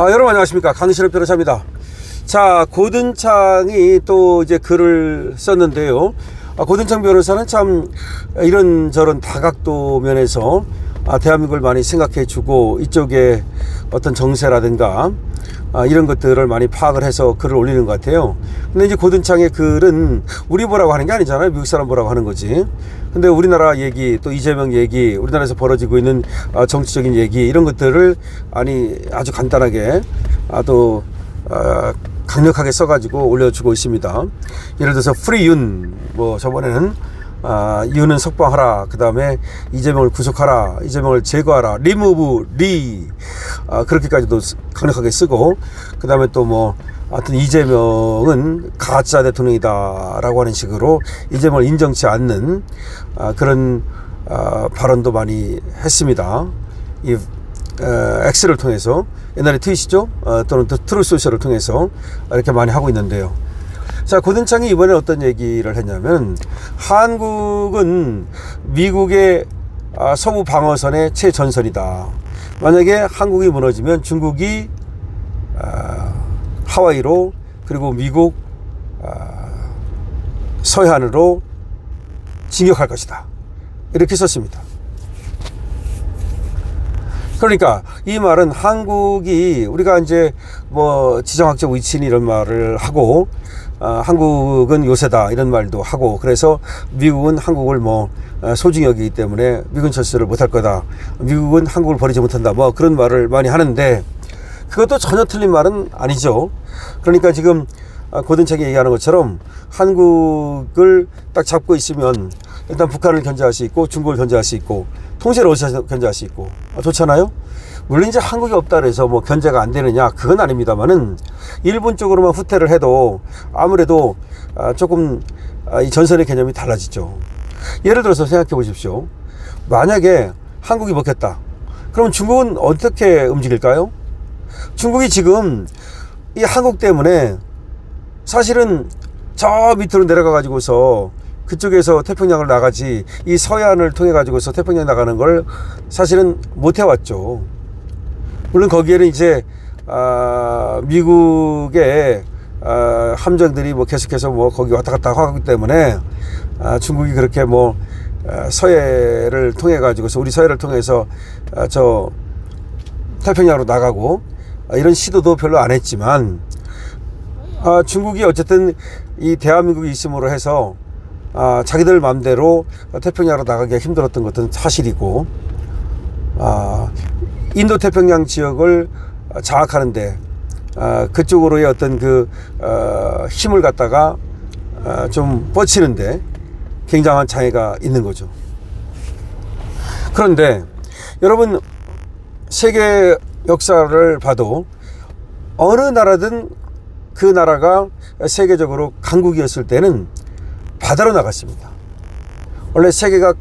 여러분 안녕하십니까, 강신업 변호사입니다. 자, 고든창이 또 이제 글을 썼는데요. 고든창 변호사는 참 이런저런 다각도 면에서 대한민국을 많이 생각해 주고 이쪽에 어떤 정세라든가 이런 것들을 많이 파악을 해서 글을 올리는 것 같아요. 근데 이제 고든창의 글은 우리 보라고 하는 게 아니잖아요. 미국 사람 보라고 하는 거지. 근데 우리나라 얘기, 또 이재명 얘기, 우리나라에서 벌어지고 있는 정치적인 얘기, 이런 것들을 아주 간단하게 또 강력하게 써가지고 올려주고 있습니다. 예를 들어서 프리윤, 뭐 저번에는 윤은 석방하라, 그 다음에 이재명을 구속하라, 이재명을 제거하라, 리무브 리, 그렇게까지도 강력하게 쓰고, 그 다음에 또 뭐 하여튼 이재명은 가짜 대통령이다 라고 하는 식으로 이재명을 인정치 않는 그런 발언도 많이 했습니다. 이 X를 통해서, 옛날에 트윗이죠, 또는 트루소셜을 통해서 이렇게 많이 하고 있는데요. 자, 고든창이 이번에 어떤 얘기를 했냐면, 한국은 미국의 서부 방어선의 최전선이다. 만약에 한국이 무너지면 중국이 하와이로, 그리고 미국 서해안으로 진격할 것이다, 이렇게 썼습니다. 그러니까 이 말은 한국이, 우리가 이제 뭐 지정학적 위치인 이런 말을 하고, 한국은 요새다 이런 말도 하고, 그래서 미국은 한국을 뭐 소중히 여기기 때문에 미군 철수를 못할 거다, 미국은 한국을 버리지 못한다, 뭐 그런 말을 많이 하는데, 그것도 전혀 틀린 말은 아니죠. 그러니까 지금 고든창이 얘기하는 것처럼 한국을 딱 잡고 있으면 일단 북한을 견제할 수 있고, 중국을 견제할 수 있고, 통째로 러시아를 견제할 수 있고, 좋잖아요. 물론 이제 한국이 없다 그래서 뭐 견제가 안 되느냐, 그건 아닙니다만은, 일본 쪽으로만 후퇴를 해도 아무래도 조금 이 전선의 개념이 달라지죠. 예를 들어서 생각해 보십시오. 만약에 한국이 먹혔다, 그럼 중국은 어떻게 움직일까요? 중국이 지금 이 한국 때문에 사실은 저 밑으로 내려가 가지고서 그쪽에서 태평양을 나가지, 이 서해안을 통해 가지고서 태평양 나가는 걸 사실은 못 해왔죠. 물론 거기에는 이제 미국의 함정들이 뭐 계속해서 뭐 거기 왔다 갔다 하기 때문에 중국이 그렇게 뭐 서해를 통해 가지고서, 우리 서해를 통해서 저 태평양으로 나가고 이런 시도도 별로 안 했지만, 중국이 어쨌든 이 대한민국이 있음으로 해서 자기들 마음대로 태평양으로 나가기가 힘들었던 것은 사실이고, 인도 태평양 지역을 장악하는데 그쪽으로의 어떤 그 힘을 갖다가 좀 뻗치는데 굉장한 장애가 있는 거죠. 그런데 여러분, 세계 역사를 봐도 어느 나라든 그 나라가 세계적으로 강국이었을 때는 바다로 나갔습니다. 원래 세계가,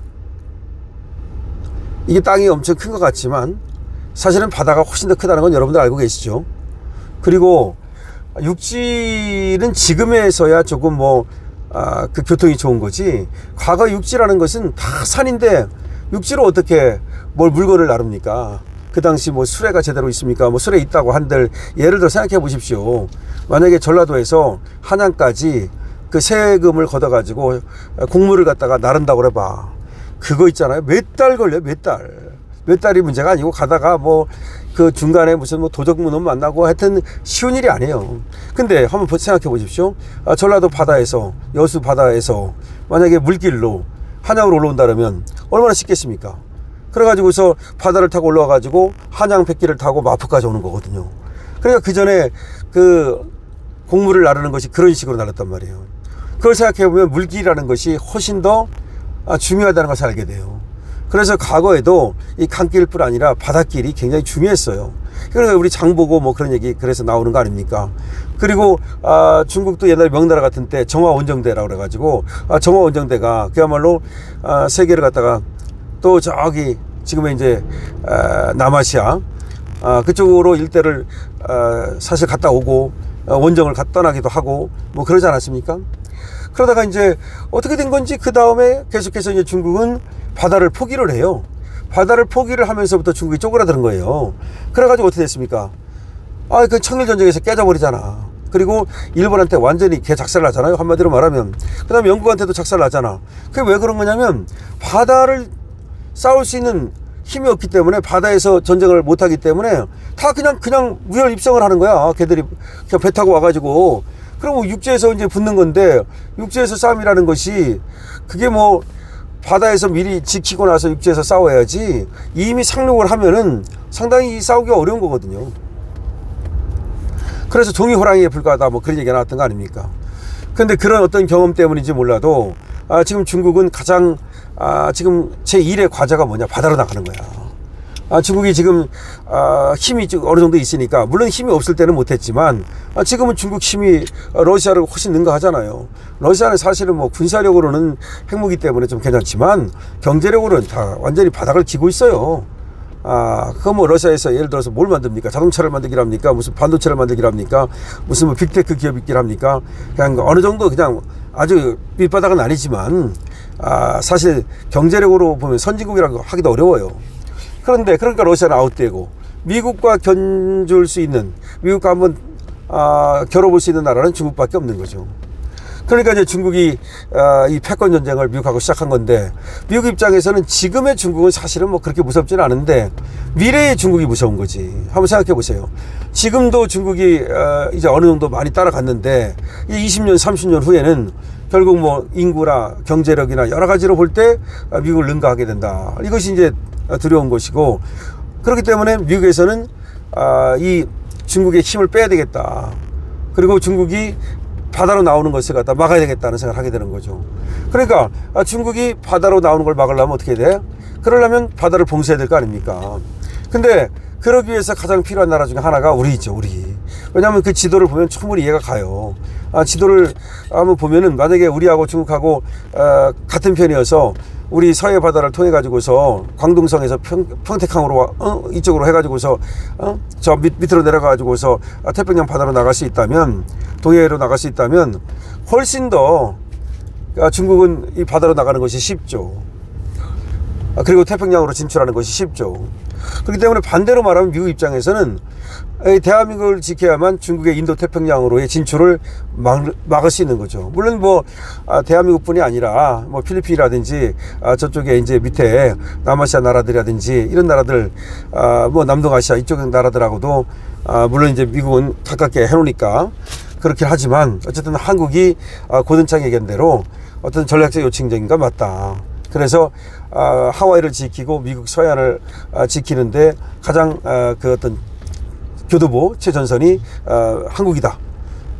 이게 땅이 엄청 큰 것 같지만 사실은 바다가 훨씬 더 크다는 건 여러분들 알고 계시죠. 그리고 육지는 지금에서야 조금 그 교통이 좋은 거지, 과거 육지라는 것은 다 산인데 육지로 어떻게 뭘 물건을 나릅니까? 그 당시 뭐 수레가 제대로 있습니까? 뭐 수레 있다고 한들, 예를 들어 생각해 보십시오. 만약에 전라도에서 한양까지 그 세금을 걷어가지고 곡물을 갖다가 나른다고 해봐. 그거 있잖아요. 몇 달 걸려요, 몇 달. 몇 달이 문제가 아니고, 가다가 뭐 그 중간에 무슨 뭐 도적문은 만나고, 하여튼 쉬운 일이 아니에요. 근데 한번 생각해 보십시오. 전라도 바다에서, 여수 바다에서 만약에 물길로 한양으로 올라온다면 얼마나 쉽겠습니까? 그래가지고서 바다를 타고 올라와가지고 한양 백기를 타고 마포까지 오는 거거든요. 그러니까 그 전에 그 곡물을 나르는 것이 그런 식으로 날랐단 말이에요. 그걸 생각해보면 물길이라는 것이 훨씬 더 중요하다는 것을 알게 돼요. 그래서 과거에도 이 강길뿐 아니라 바닷길이 굉장히 중요했어요. 그러니까 우리 장보고 뭐 그런 얘기 그래서 나오는 거 아닙니까? 그리고 중국도 옛날에 명나라 같은 때 정화원정대라고 그래가지고 정화원정대가 그야말로 세계를 갖다가 또 저기 지금의 이제 남아시아 그쪽으로 일대를 사실 갔다 오고 원정을 떠나기도 하고 뭐 그러지 않았습니까? 그러다가 이제 어떻게 된 건지 그 다음에 계속해서 이제 중국은 바다를 포기를 해요. 바다를 포기를 하면서부터 중국이 쪼그라드는 거예요. 그래가지고 어떻게 됐습니까? 그 청일전쟁에서 깨져버리잖아. 그리고 일본한테 완전히 개작살 나잖아요. 한마디로 말하면. 그 다음에 영국한테도 작살 나잖아. 그게 왜 그런 거냐면 바다를 싸울 수 있는 힘이 없기 때문에, 바다에서 전쟁을 못하기 때문에 다 그냥 무혈 입성을 하는 거야. 걔들이 그냥 배 타고 와가지고. 그럼 육지에서 이제 붙는 건데, 육지에서 싸움이라는 것이 그게 뭐 바다에서 미리 지키고 나서 육지에서 싸워야지, 이미 상륙을 하면은 상당히 싸우기가 어려운 거거든요. 그래서 종이 호랑이에 불과하다 뭐 그런 얘기가 나왔던 거 아닙니까? 근데 그런 어떤 경험 때문인지 몰라도 지금 중국은 가장 지금 제1의 과제가 뭐냐, 바다로 나가는 거야. 중국이 지금 힘이 어느 정도 있으니까, 물론 힘이 없을 때는 못했지만 지금은 중국 힘이 러시아를 훨씬 능가하잖아요. 러시아는 사실은 뭐 군사력으로는 핵무기 때문에 좀 괜찮지만 경제력으로는 다 완전히 바닥을 기고 있어요. 그거 뭐 러시아에서 예를 들어서 뭘 만듭니까? 자동차를 만들기를 합니까? 무슨 반도체를 만들기를 합니까? 무슨 뭐 빅테크 기업 있기를 합니까? 그냥 어느 정도 그냥 아주 밑바닥은 아니지만 사실 경제력으로 보면 선진국이라고 하기도 어려워요. 그러니까 러시아는 아웃되고, 미국과 견줄 수 있는, 미국과 한번 겨뤄볼 수 있는 나라는 중국밖에 없는 거죠. 그러니까 이제 중국이 이 패권 전쟁을 미국하고 시작한 건데, 미국 입장에서는 지금의 중국은 사실은 뭐 그렇게 무섭지는 않은데 미래의 중국이 무서운 거지. 한번 생각해 보세요. 지금도 중국이 이제 어느 정도 많이 따라갔는데, 이 20년 30년 후에는 결국 뭐 인구나 경제력이나 여러 가지로 볼 때 미국을 능가하게 된다. 이것이 이제 두려운 것이고, 그렇기 때문에 미국에서는 이 중국의 힘을 빼야 되겠다. 그리고 중국이 바다로 나오는 것을 갖다 막아야 되겠다는 생각을 하게 되는 거죠. 그러니까 중국이 바다로 나오는 걸 막으려면 어떻게 돼? 그러려면 바다를 봉쇄해야 될 거 아닙니까? 근데 그러기 위해서 가장 필요한 나라 중에 하나가 우리죠, 우리. 왜냐하면 그 지도를 보면 충분히 이해가 가요. 지도를 한번 보면은, 만약에 우리하고 중국하고 같은 편이어서 우리 서해 바다를 통해 가지고서 광둥성에서 평택항으로 이쪽으로 해가지고서 저 밑으로 내려가지고서 태평양 바다로 나갈 수 있다면, 동해로 나갈 수 있다면 훨씬 더 중국은 이 바다로 나가는 것이 쉽죠. 그리고 태평양으로 진출하는 것이 쉽죠. 그렇기 때문에 반대로 말하면 미국 입장에서는 대한민국을 지켜야만 중국의 인도 태평양으로의 진출을 막을 수 있는 거죠. 물론 뭐 대한민국뿐이 아니라 뭐 필리핀이라든지 저쪽에 이제 밑에 남아시아 나라들이라든지 이런 나라들, 뭐 남동아시아 이쪽 나라들하고도 물론 이제 미국은 가깝게 해놓으니까 그렇긴 하지만, 어쨌든 한국이 고든창 얘기한대로 어떤 전략적 요청적인가 맞다. 그래서 하와이를 지키고 미국 서해안을 지키는데 가장 그 어떤 교두보 최전선이 한국이다.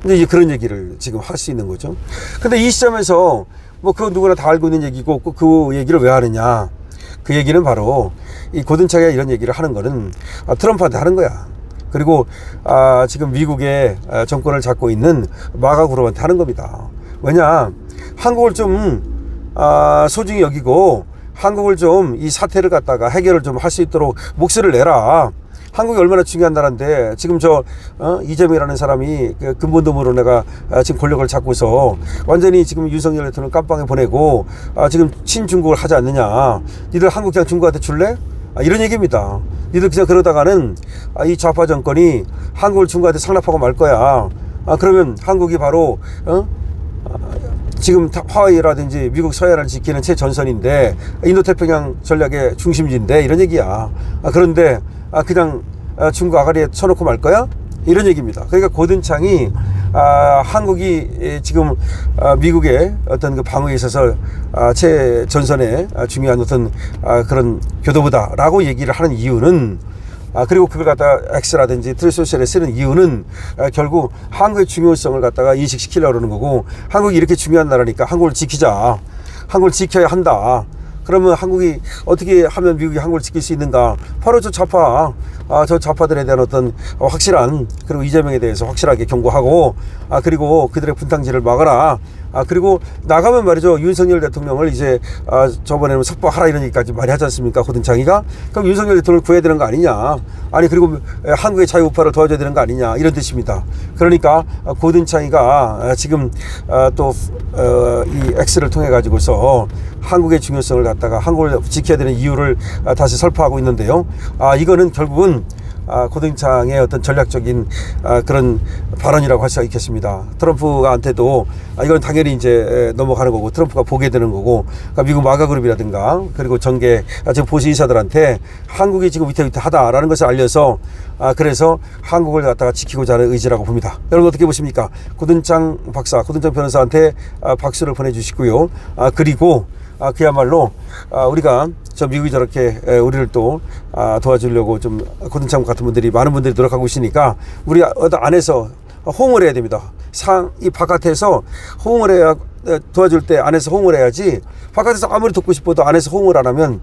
이제 그런 얘기를 지금 할 수 있는 거죠. 근데 이 시점에서 뭐 그거 누구나 다 알고 있는 얘기고, 그 얘기를 왜 하느냐? 그 얘기는 바로 이 고든창이 이런 얘기를 하는 거는 트럼프한테 하는 거야. 그리고 지금 미국의 정권을 잡고 있는 마가 그룹한테 하는 겁니다. 왜냐, 한국을 좀 소중히 여기고, 한국을 좀 이 사태를 갖다가 해결을 좀 할 수 있도록 목소리를 내라. 한국이 얼마나 중요한 나라인데, 지금 이재명이라는 사람이 그 근본도모로 내가 지금 권력을 잡고서 완전히 지금 윤석열 대통령을 깜빵에 보내고 지금 친중국을 하지 않느냐. 니들 한국 그냥 중국한테 줄래? 이런 얘기입니다. 니들 그냥 그러다가는 이 좌파 정권이 한국을 중국한테 상납하고 말 거야. 그러면 한국이 바로 지금 하와이라든지 미국 서해안을 지키는 최전선인데, 인도태평양 전략의 중심지인데, 이런 얘기야. 그런데 그냥 중국 아가리에 쳐놓고 말 거야? 이런 얘기입니다. 그러니까 고든창이 한국이 지금 미국의 어떤 그 방어에 있어서 최전선의 중요한 어떤 그런 교도보다라고 얘기를 하는 이유는, 그리고 그걸 갖다가 X라든지 트윗소셜에 쓰는 이유는 결국 한국의 중요성을 갖다가 인식시키려고 그러는 거고, 한국이 이렇게 중요한 나라니까 한국을 지키자. 한국을 지켜야 한다. 그러면 한국이 어떻게 하면 미국이 한국을 지킬 수 있는가? 바로 저 좌파들에 대한 어떤 확실한, 그리고 이재명에 대해서 확실하게 경고하고, 그리고 그들의 분탕질을 막아라. 그리고 나가면 말이죠, 윤석열 대통령을 이제 저번에는 석방하라 이런 얘기까지 많이 하지 않습니까, 고든창이가? 그럼 윤석열 대통령을 구해야 되는 거 아니냐? 아니, 그리고 한국의 자유우파를 도와줘야 되는 거 아니냐? 이런 뜻입니다. 그러니까 고든창이가 지금 또 이 X를 통해 가지고서 한국의 중요성을 갖다가 한국을 지켜야 되는 이유를 다시 설파하고 있는데요. 이거는 결국은 고등창의 어떤 전략적인 그런 발언이라고 할 수가 있겠습니다. 트럼프한테도 이건 당연히 이제 넘어가는 거고 트럼프가 보게 되는 거고, 그러니까 미국 마가그룹이라든가 그리고 전계 지금 보수 인사들한테 한국이 지금 위태위태하다라는 것을 알려서 그래서 한국을 갖다가 지키고자 하는 의지라고 봅니다. 여러분 어떻게 보십니까? 고든창 박사, 고든창 변호사한테 박수를 보내주시고요. 그리고 그야말로 우리가 저 미국이 저렇게 우리를 또 도와주려고 좀 고든창 같은 분들이 많은 분들이 노력하고 있으니까 우리 안에서 호응을 해야 됩니다. 이 바깥에서 호응을 해야, 도와줄 때 안에서 호응을 해야지, 바깥에서 아무리 돕고 싶어도 안에서 호응을 안 하면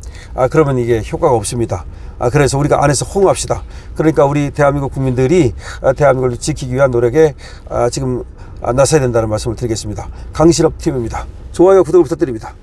그러면 이게 효과가 없습니다. 그래서 우리가 안에서 호응합시다. 그러니까 우리 대한민국 국민들이 대한민국을 지키기 위한 노력에 지금 나서야 된다는 말씀을 드리겠습니다. 강신업 팀입니다. 좋아요, 구독을 부탁드립니다.